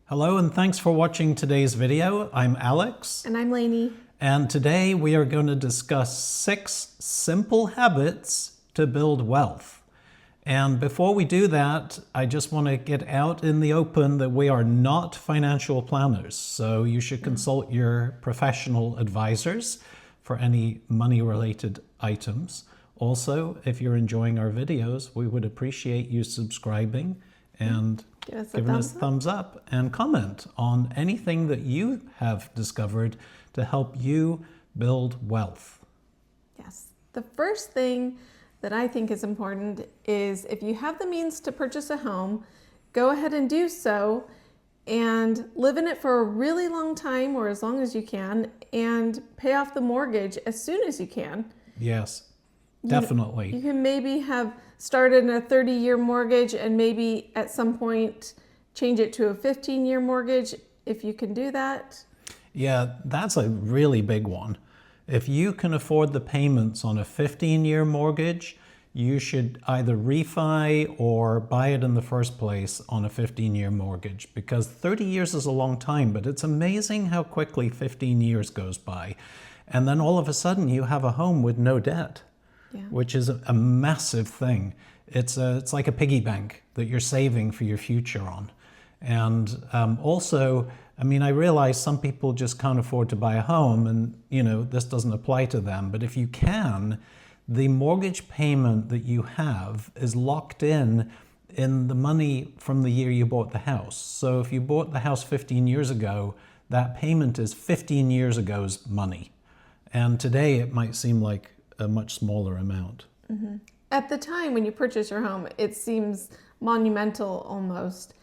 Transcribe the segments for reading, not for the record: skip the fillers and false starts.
Hello and thanks for watching today's video. I'm Alex. And I'm Lainey. And today we are going to discuss 6 simple habits to build wealth. And before we do that, I just want to get out in the open that we are not financial planners. So you should consult your professional advisors for any money-related items. Also, if you're enjoying our videos, we would appreciate you subscribing and giving us a thumbs up and comment on anything that you have discovered to help you build wealth. Yes. The first thing that I think is important is if you have the means to purchase a home, go ahead and do so and live in it for a really long time or as long as you can and pay off the mortgage as soon as you can. Yes, definitely. You can maybe have started a 30-year mortgage and maybe at some point change it to a 15-year mortgage if you can do that. Yeah, that's a really big one. If you can afford the payments on a 15-year mortgage, you should either refi or buy it in the first place on a 15-year mortgage, because 30 years is a long time, but it's amazing how quickly 15 years goes by. And then all of a sudden you have a home with no debt. Yeah. Which is a massive thing. It's like a piggy bank that you're saving for your future on. And also, I mean, I realize some people just can't afford to buy a home and, this doesn't apply to them. But if you can, the mortgage payment that you have is locked in the money from the year you bought the house. So if you bought the house 15 years ago, that payment is 15 years ago's money. And today it might seem like a much smaller amount. Mm-hmm. At the time when you purchase your home, it seems monumental almost.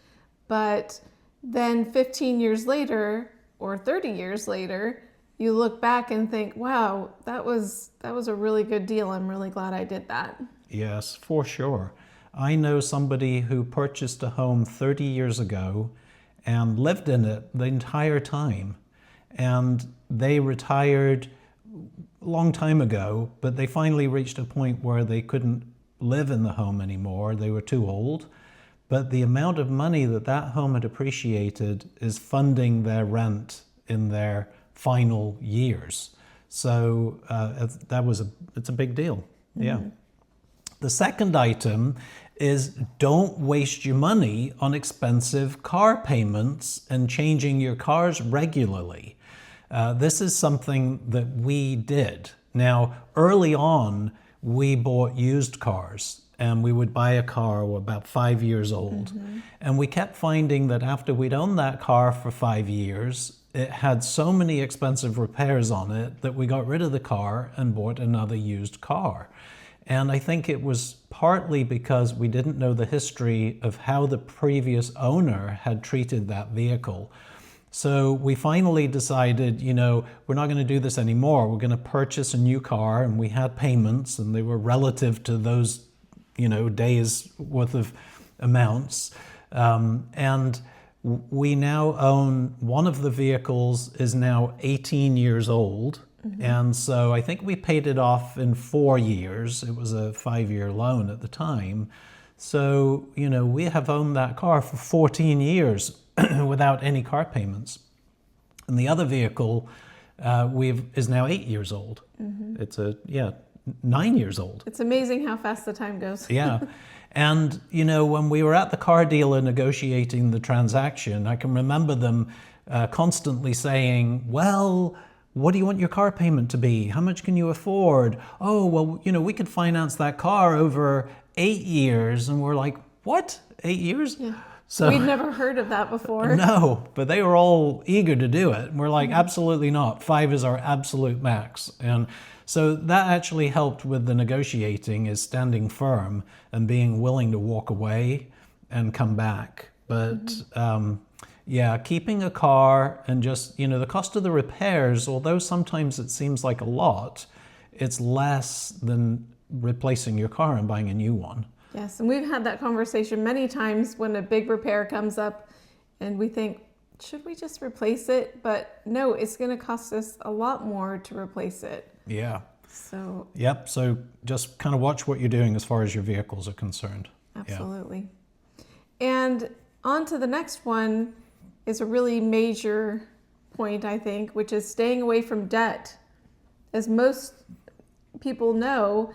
But then 15 years later or 30 years later, you look back and think, wow, that was a really good deal. I'm really glad I did that. Yes, for sure. I know somebody who purchased a home 30 years ago and lived in it the entire time. And they retired a long time ago, but they finally reached a point where they couldn't live in the home anymore. They were too old. But the amount of money that home had appreciated is funding their rent in their final years. So it's a big deal. Mm-hmm. Yeah. The second item is don't waste your money on expensive car payments and changing your cars regularly. This is something that we did. Now, early on, we bought used cars and we would buy a car about 5 years old. Mm-hmm. And we kept finding that after we'd owned that car for 5 years, it had so many expensive repairs on it that we got rid of the car and bought another used car. And I think it was partly because we didn't know the history of how the previous owner had treated that vehicle. So we finally decided, we're not going to do this anymore. We're going to purchase a new car, and we had payments, and they were relative to those, days worth of amounts. And we now own one of the vehicles is now 18 years old. Mm-hmm. And so I think we paid it off in 4 years. It was a 5-year loan at the time. So, we have owned that car for 14 years. Without any car payments. And the other vehicle is now 8 years old. Mm-hmm. It's 9 years old. It's amazing how fast the time goes. Yeah. And, when we were at the car dealer negotiating the transaction, I can remember them constantly saying, well, what do you want your car payment to be? How much can you afford? Oh, well, we could finance that car over 8 years. And we're like, what? 8 years? Yeah. So, we'd never heard of that before. No, but they were all eager to do it. And we're like, absolutely not. 5 is our absolute max. And so that actually helped with the negotiating, is standing firm and being willing to walk away and come back. But keeping a car and just, the cost of the repairs, although sometimes it seems like a lot, it's less than replacing your car and buying a new one. Yes, and we've had that conversation many times when a big repair comes up and we think, should we just replace it? But no, it's going to cost us a lot more to replace it. Yeah. So. Yep, so just kind of watch what you're doing as far as your vehicles are concerned. Absolutely. Yeah. And on to the next one, is a really major point, I think, which is staying away from debt. As most people know,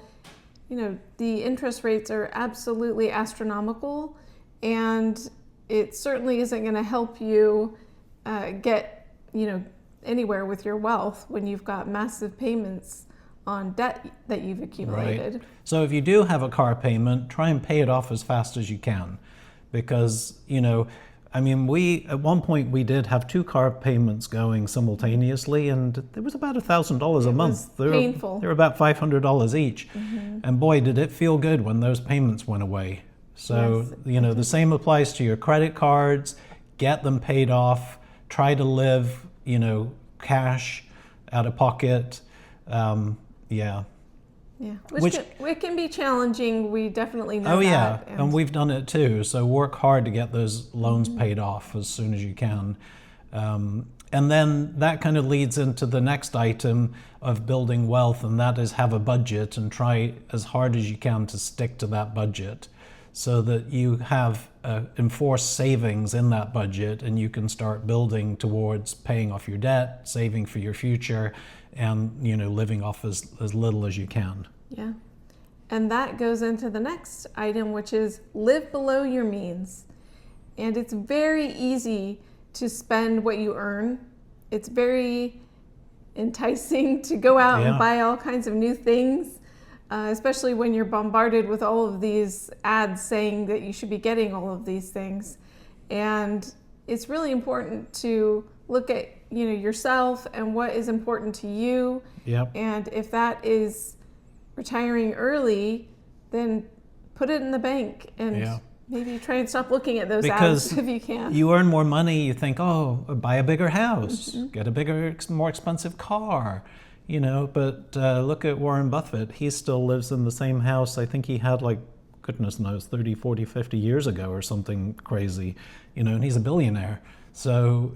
the interest rates are absolutely astronomical, and it certainly isn't going to help you get, anywhere with your wealth when you've got massive payments on debt that you've accumulated. Right. So if you do have a car payment, try and pay it off as fast as you can, because we at one point we did have 2 car payments going simultaneously, and it was about $1,000 a month. It was painful. They were about $500 each, and boy, did it feel good when those payments went away. So Yes. the same applies to your credit cards. Get them paid off. Try to live, cash out of pocket. Yeah. Yeah, Which- it can be challenging. We definitely know Oh yeah, that. and we've done it too. So work hard to get those loans paid off as soon as you can. And then that kind of leads into the next item of building wealth, and that is have a budget and try as hard as you can to stick to that budget so that you have enforced savings in that budget, and you can start building towards paying off your debt, saving for your future, and living off as little as you can. Yeah. And that goes into the next item, which is live below your means. And it's very easy to spend what you earn. It's very enticing to go out and buy all kinds of new things, especially when you're bombarded with all of these ads saying that you should be getting all of these things. And it's really important to look at yourself and what is important to you. Yep. And if that is retiring early, then put it in the bank and maybe try and stop looking at those Because ads if you can. you earn more money, you think, oh, buy a bigger house, get a bigger, more expensive car, but look at Warren Buffett. He still lives in the same house. I think he had goodness knows, 30, 40, 50 years ago or something crazy, and he's a billionaire. So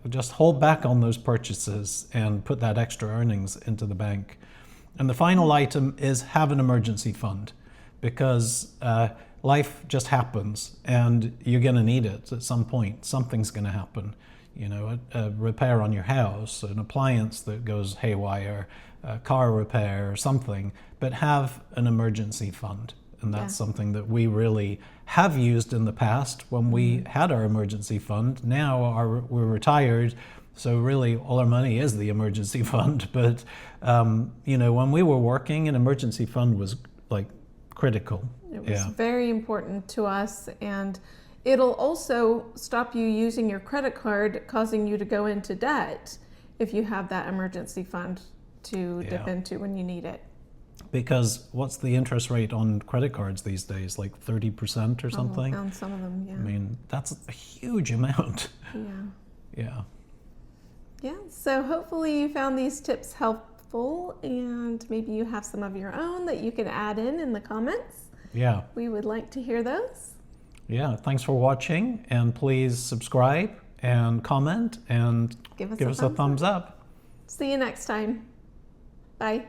just hold back on those purchases and put that extra earnings into the bank. And the final item is have an emergency fund, because life just happens and you're going to need it at some point. Something's going to happen. A repair on your house, an appliance that goes haywire, a car repair or something, but have an emergency fund. And that's something that we really have used in the past when we had our emergency fund. Now we're retired, so really all our money is the emergency fund. But, when we were working, an emergency fund was critical. It was very important to us, and it'll also stop you using your credit card, causing you to go into debt if you have that emergency fund to dip into when you need it. Because what's the interest rate on credit cards these days? 30% or something? On some of them, yeah. I mean, that's a huge amount. Yeah. So hopefully you found these tips helpful, and maybe you have some of your own that you can add in the comments. Yeah. We would like to hear those. Yeah, thanks for watching, and please subscribe and comment and Give us a thumbs up. See you next time. Bye.